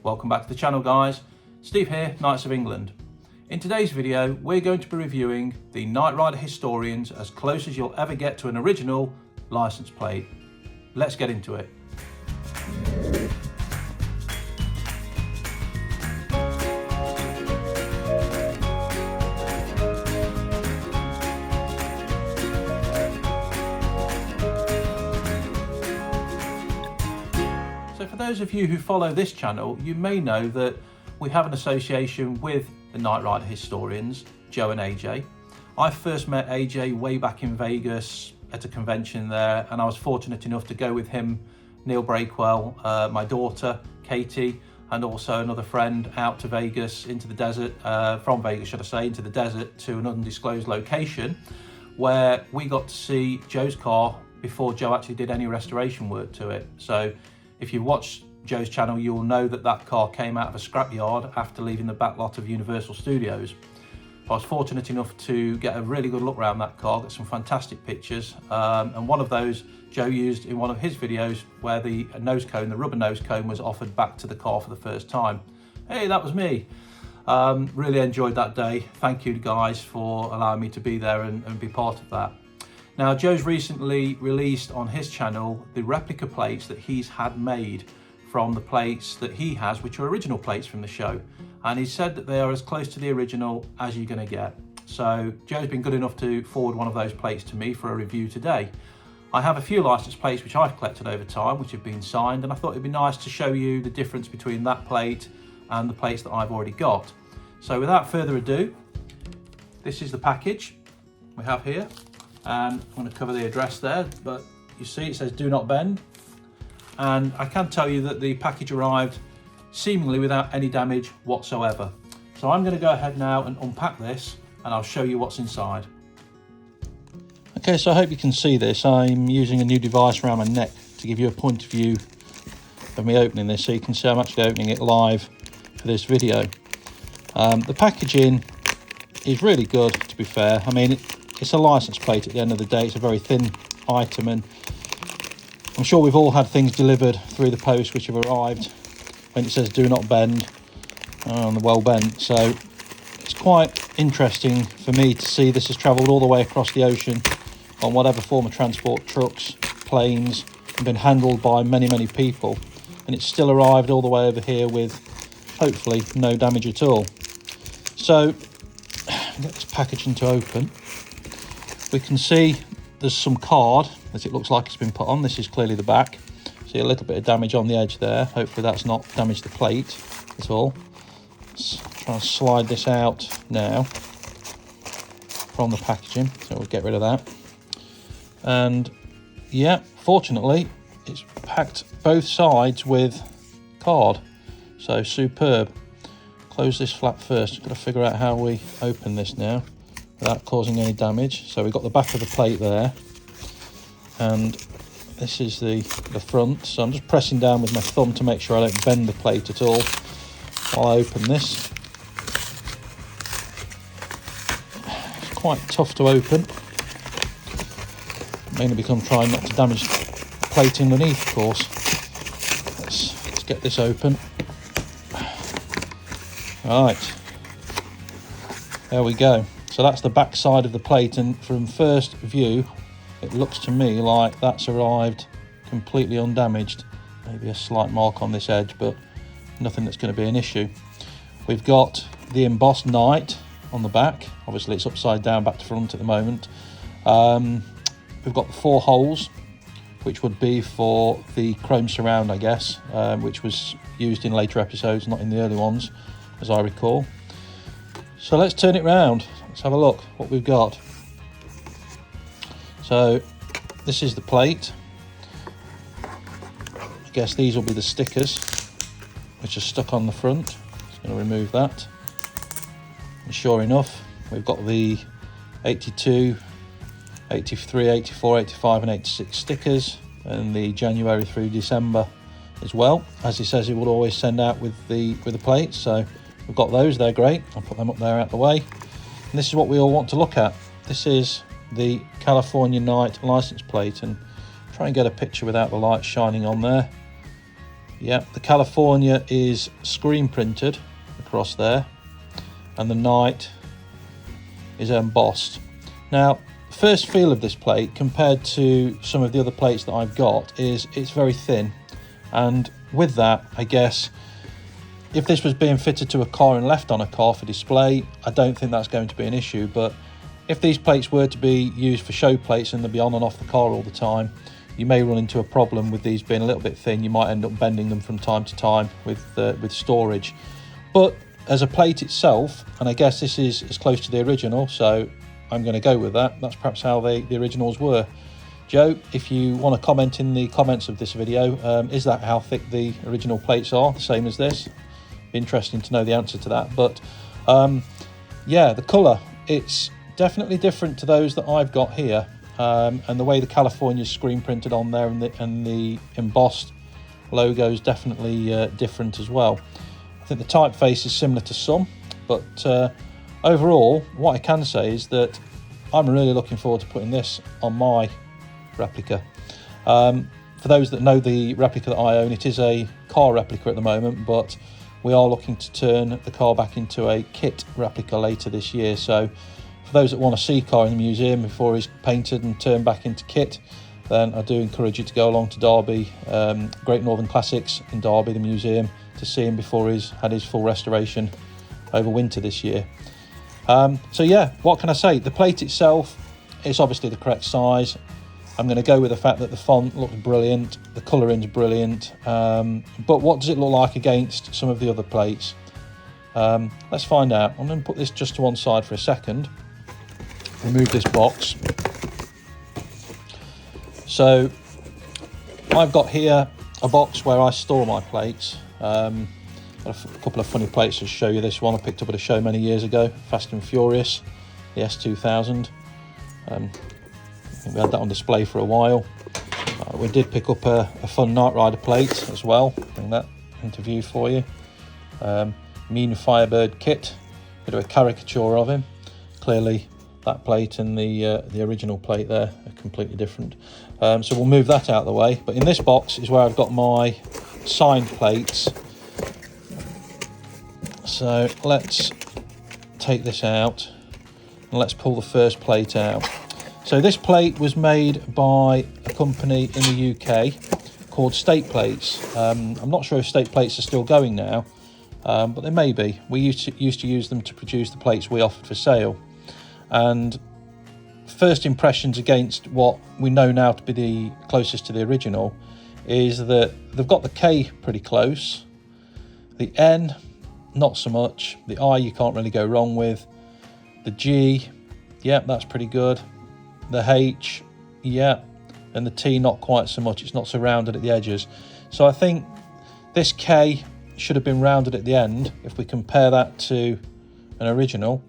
Welcome back to the channel, guys. Steve here, Knights of England. In today's video, we're going to be reviewing the Knight Rider Historians as close as you'll ever get to an original license plate. Let's get into it. So for those of you who follow this channel, you may know that we have an association with the Knight Rider Historians, Joe and AJ. I first met AJ way back in Vegas at a convention there, and I was fortunate enough to go with him, Neil Breakwell, my daughter, Katie, and also another friend out to Vegas, into the desert, from Vegas, should I say, into the desert to an undisclosed location where we got to see Joe's car before Joe actually did any restoration work to it. So if you watch Joe's channel, you'll know that that car came out of a scrapyard after leaving the back lot of Universal Studios. I was fortunate enough to get a really good look around that car, get some fantastic pictures, and one of those Joe used in one of his videos where the nose cone, the rubber nose cone, was offered back to the car for the first time. Hey, that was me. Really enjoyed that day. Thank you guys for allowing me to be there and be part of that. Now, Joe's recently released on his channel the replica plates that he's had made from the plates that he has, which are original plates from the show. And he said that they are as close to the original as you're going to get. So Joe's been good enough to forward one of those plates to me for a review today. I have a few license plates which I've collected over time, which have been signed, and I thought it'd be nice to show you the difference between that plate and the plates that I've already got. So without further ado, this is the package we have here. And I'm going to cover the address there, but you see it says do not bend. And I can tell you that the package arrived seemingly without any damage whatsoever. So I'm going to go ahead now and unpack this, and I'll show you what's inside. Okay, so I hope you can see this. I'm using a new device around my neck to give you a point of view of me opening this, so you can see I'm actually opening it live for this video. The packaging is really good, to be fair. I mean, it's a license plate at the end of the day. It's a very thin item, and I'm sure we've all had things delivered through the post which have arrived when it says do not bend on the well bent. So it's quite interesting for me to see this has travelled all the way across the ocean on whatever form of transport, trucks, planes, and been handled by many people, and it's still arrived all the way over here with hopefully no damage at all. So get this packaging to open. We can see there's some card as it looks like it's been put on. This is clearly the back. See a little bit of damage on the edge there. Hopefully that's not damaged the plate at all. Let's try and slide this out now from the packaging, so we'll get rid of that. And yeah, fortunately it's packed both sides with card, so superb. Close this flap first. Got to figure out how we open this now without causing any damage. So we've got the back of the plate there, and this is the front. So I'm just pressing down with my thumb to make sure I don't bend the plate at all while I open this. It's quite tough to open, mainly because I'm trying not to damage the plate underneath, of course. Let's get this open. Right, there we go. So that's the back side of the plate, and from first view it looks to me like that's arrived completely undamaged. Maybe a slight mark on this edge, but nothing that's going to be an issue. We've got the embossed Knight on the back. Obviously it's upside down back to front at the moment. We've got the 4 holes, which would be for the chrome surround, I guess, which was used in later episodes, not in the early ones as I recall. So let's turn it round. Let's have a look what we've got. So this is the plate. I guess these will be the stickers which are stuck on the front. Just going to remove that. And sure enough, we've got the 82, 83, 84, 85 and 86 stickers, and the January through December as well, as he says he will always send out with the plates. So we've got those, they're great. I'll put them up there out the way. And this is what we all want to look at. This is the California Knight license plate, and try and get a picture without the light shining on there. Yeah, the California is screen printed across there, and the Knight is embossed. Now, first feel of this plate compared to some of the other plates that I've got is it's very thin, and with that, I guess if this was being fitted to a car and left on a car for display, I don't think that's going to be an issue. But if these plates were to be used for show plates and they'll be on and off the car all the time, you may run into a problem with these being a little bit thin. You might end up bending them from time to time with storage. But as a plate itself, and I guess this is as close to the original, so I'm going to go with that. That's perhaps how the originals were. Joe, if you want to comment in the comments of this video, is that how thick the original plates are, the same as this? Be interesting to know the answer to that. But yeah, the colour, it's definitely different to those that I've got here, and the way the California is screen printed on there and the embossed logo is definitely different as well. I think the typeface is similar to some, but overall, what I can say is that I'm really looking forward to putting this on my replica. For those that know the replica that I own, it is a car replica at the moment, but we are looking to turn the car back into a kit replica later this year. So for those that want to see car in the museum before he's painted and turned back into kit, then I do encourage you to go along to Derby, Great Northern Classics in Derby, the museum, to see him before he's had his full restoration over winter this year. So yeah, what can I say? The plate itself is obviously the correct size. I'm going to go with the fact that the font looks brilliant, the colouring's brilliant, but what does it look like against some of the other plates? Let's find out. I'm going to put this just to one side for a second, remove this box. So I've got here a box where I store my plates. Got a couple of funny plates to show you. This one I picked up at a show many years ago, Fast and Furious, the S2000. We had that on display for a while. We did pick up a fun Knight Rider plate as well. Bring that into view for you. Mean Firebird kit. Bit of a caricature of him. Clearly, that plate and the original plate there are completely different. So we'll move that out of the way. But in this box is where I've got my signed plates. So let's take this out and let's pull the first plate out. So this plate was made by a company in the UK called State Plates. I'm not sure if State Plates are still going now, but they may be. We used to use them to produce the plates we offered for sale. And first impressions against what we know now to be the closest to the original is that they've got the K pretty close, the N not so much, the I you can't really go wrong with, the G, yeah, that's pretty good. The H, yeah, and the T not quite so much. It's not so rounded at the edges. So I think this K should have been rounded at the end. If we compare that to an original,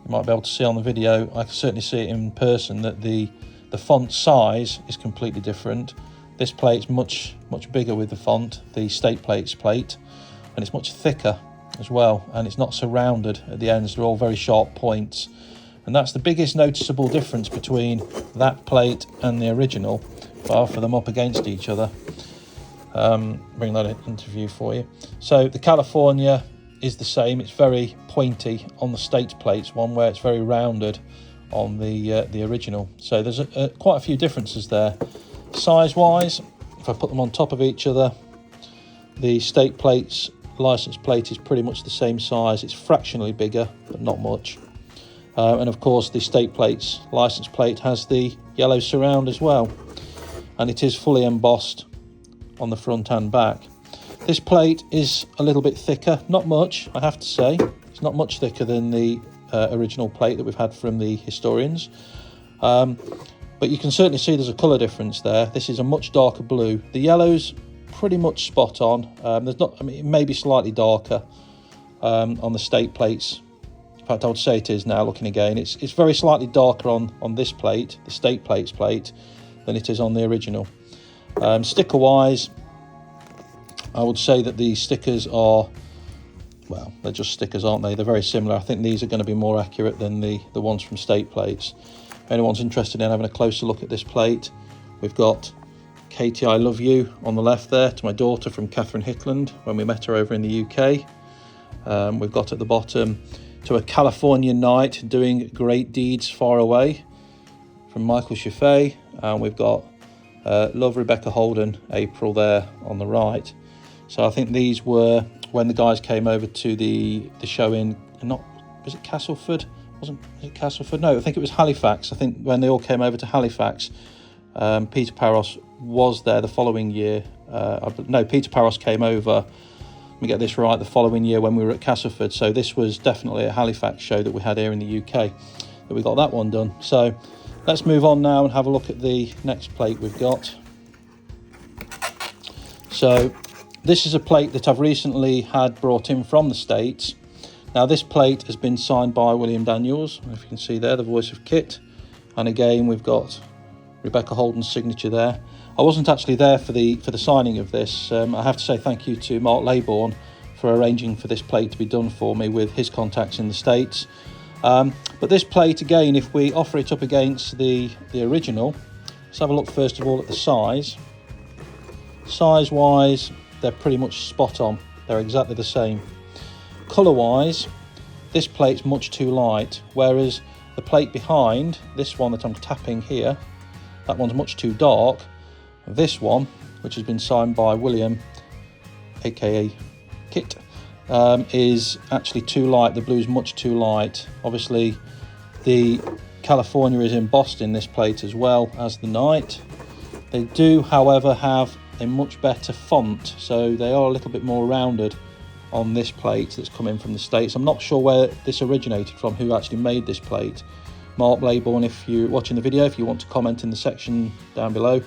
you might be able to see on the video, I can certainly see it in person, that the font size is completely different. This plate's much bigger with the font, the State Plates plate, and it's much thicker as well, and it's not so rounded at the ends. They're all very sharp points. And that's the biggest noticeable difference between that plate and the original. If I offer them up against each other, bring that into view for you. So the California is the same. It's very pointy on the State Plates one, where it's very rounded on the original. So there's quite a few differences there. Size-wise, if I put them on top of each other, the State Plates license plate is pretty much the same size. It's fractionally bigger, but not much. And of course the State Plates license plate has the yellow surround as well, and it is fully embossed on the front and back. This plate is a little bit thicker, not much, I have to say. It's not much thicker than the original plate that we've had from the historians, but you can certainly see there's a colour difference there. This is a much darker blue. The yellow's pretty much spot on. There's not, I mean, it may be slightly darker on the State Plates. In fact, I would say it is now, looking again. It's very slightly darker on this plate, the State Plates plate, than it is on the original. Sticker wise, I would say that the stickers are, well, they're just stickers, aren't they? They're very similar. I think these are going to be more accurate than the ones from State Plates. If anyone's interested in having a closer look at this plate, we've got Katie, I love you on the left there, to my daughter from Catherine Hitland when we met her over in the UK. We've got at the bottom, to a Californian night doing great deeds far away, from Michael Chaffee. And we've got love Rebecca Holden, April there on the right. So I think these were when the guys came over to the show in, was it Castleford? Was it Castleford? No, I think it was Halifax. I think when they all came over to Halifax, Peter Paros was there the following year. Peter Paros came over, let me get this right, the following year when we were at Castleford. So this was definitely a Halifax show that we had here in the UK, that we got that one done. So let's move on now and have a look at the next plate we've got. So this is a plate that I've recently had brought in from the States. Now this plate has been signed by William Daniels, if you can see there, the voice of Kit. And again, we've got Rebecca Holden's signature there. I wasn't actually there for the signing of this. I have to say thank you to Mark Laybourne for arranging for this plate to be done for me with his contacts in the States. But this plate, again, if we offer it up against the original, let's have a look first of all at the size. Size-wise, they're pretty much spot on. They're exactly the same. Colour-wise, this plate's much too light, whereas the plate behind, this one that I'm tapping here, that one's much too dark. This one, which has been signed by William, aka Kit, is actually too light. The blue's much too light. Obviously, the California is embossed in this plate as well as the Night. They do, however, have a much better font, so they are a little bit more rounded on this plate that's coming from the States. I'm not sure where this originated from, who actually made this plate. Mark Laybourne, if you're watching the video, if you want to comment in the section down below,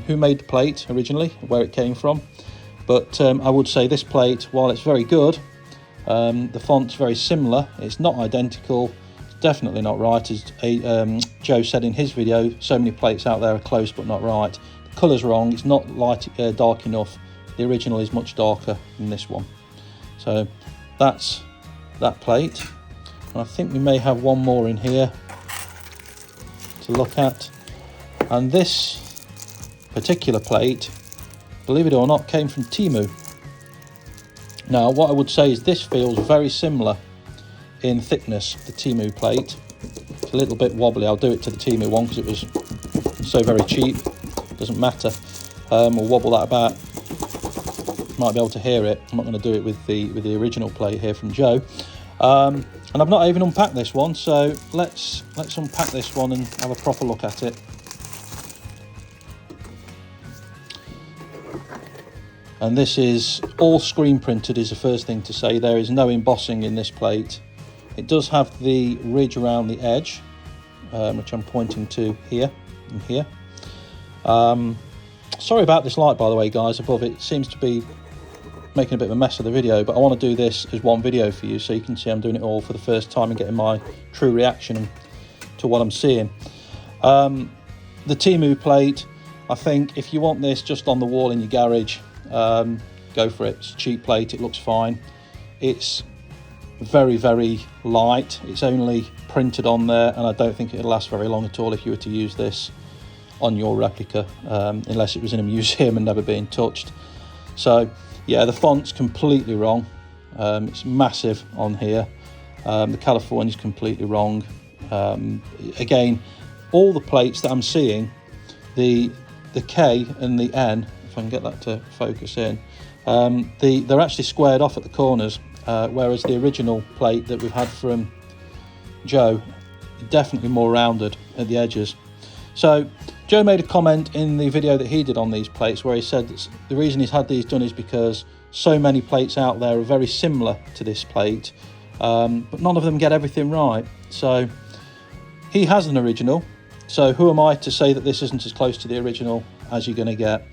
who made the plate originally, where it came from. But I would say this plate, while it's very good, the font's very similar. It's not identical. It's definitely not right, as Joe said in his video. So many plates out there are close but not right. The colour's wrong. It's not dark enough. The original is much darker than this one. So that's that plate. And I think we may have one more in here to look at. And this particular plate, believe it or not, came from Temu. Now, what I would say is this feels very similar in thickness, the Temu plate. It's a little bit wobbly. I'll do it to the Temu one because it was so very cheap. Doesn't matter. We'll wobble that about. Might be able to hear it. I'm not going to do it with the original plate here from Joe. And I've not even unpacked this one, so let's unpack this one and have a proper look at it. And this is all screen printed, is the first thing to say. There is no embossing in this plate. It does have the ridge around the edge, which I'm pointing to here and here. Sorry about this light, by the way, guys, above it. It seems to be making a bit of a mess of the video, but I want to do this as one video for you so you can see I'm doing it all for the first time and getting my true reaction to what I'm seeing. The Temu plate, I think if you want this just on the wall in your garage, go for it. It's a cheap plate, it looks fine. It's very, very light. It's only printed on there, and I don't think it'll last very long at all if you were to use this on your replica, unless it was in a museum and never being touched. So yeah, the font's completely wrong. It's massive on here. The California's completely wrong. Again, all the plates that I'm seeing, the K and the N, if I can get that to focus in, they're actually squared off at the corners, whereas the original plate that we've had from Joe, definitely more rounded at the edges. So Joe made a comment in the video that he did on these plates where he said that the reason he's had these done is because so many plates out there are very similar to this plate, but none of them get everything right. So he has an original, so who am I to say that this isn't as close to the original as you're going to get?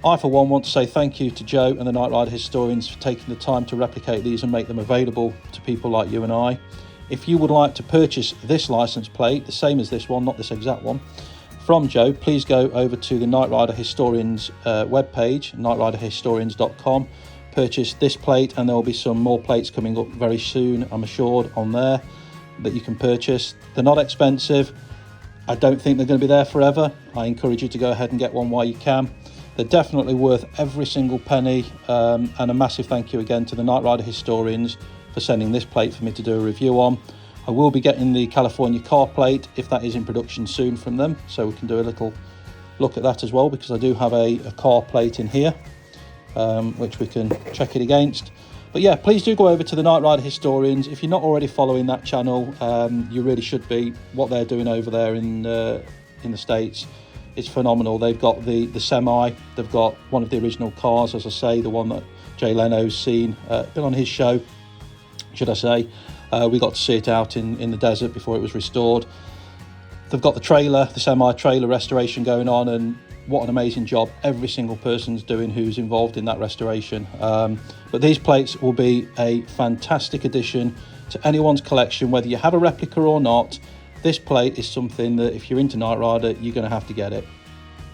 I, for one, want to say thank you to Joe and the Knight Rider historians for taking the time to replicate these and make them available to people like you and I. If you would like to purchase this license plate, the same as this one, not this exact one, from Joe, please go over to the Knight Rider Historians webpage, knightriderhistorians.com. Purchase this plate, and there will be some more plates coming up very soon, I'm assured, on there that you can purchase. They're not expensive. I don't think they're going to be there forever. I encourage you to go ahead and get one while you can. They're definitely worth every single penny, and a massive thank you again to the Knight Rider historians for sending this plate for me to do a review on. I will be getting the California car plate if that is in production soon from them, so we can do a little look at that as well, because I do have a car plate in here, which we can check it against. But yeah, please do go over to the Knight Rider historians. If you're not already following that channel, you really should be. What they're doing over there in the States is phenomenal. They've got the semi, they've got one of the original cars, as I say, the one that Jay Leno's seen, been on his show, should I say. We got to see it out in the desert before it was restored. They've got the trailer, the semi-trailer restoration going on, and what an amazing job every single person's doing who's involved in that restoration. But these plates will be a fantastic addition to anyone's collection, whether you have a replica or not. This plate is something that if you're into Knight Rider, you're going to have to get it.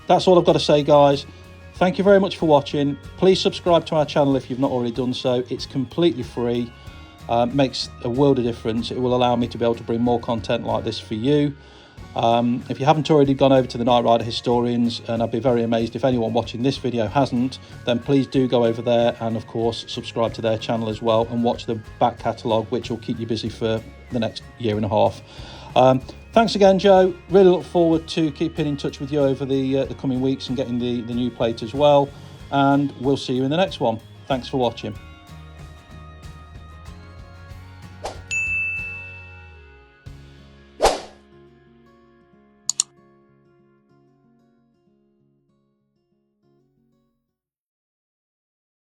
That's all I've got to say, guys. Thank you very much for watching. Please subscribe to our channel if you've not already done so. It's completely free. Makes a world of difference. It will allow me to be able to bring more content like this for you. If you haven't already gone over to the Knight Rider historians, and I'd be very amazed if anyone watching this video hasn't, then please do go over there and of course subscribe to their channel as well, and watch the back catalogue, which will keep you busy for the next year and a half. Thanks again, Joe. Really look forward to keeping in touch with you over the coming weeks and getting the new plate as well, and we'll see you in the next one. Thanks for watching.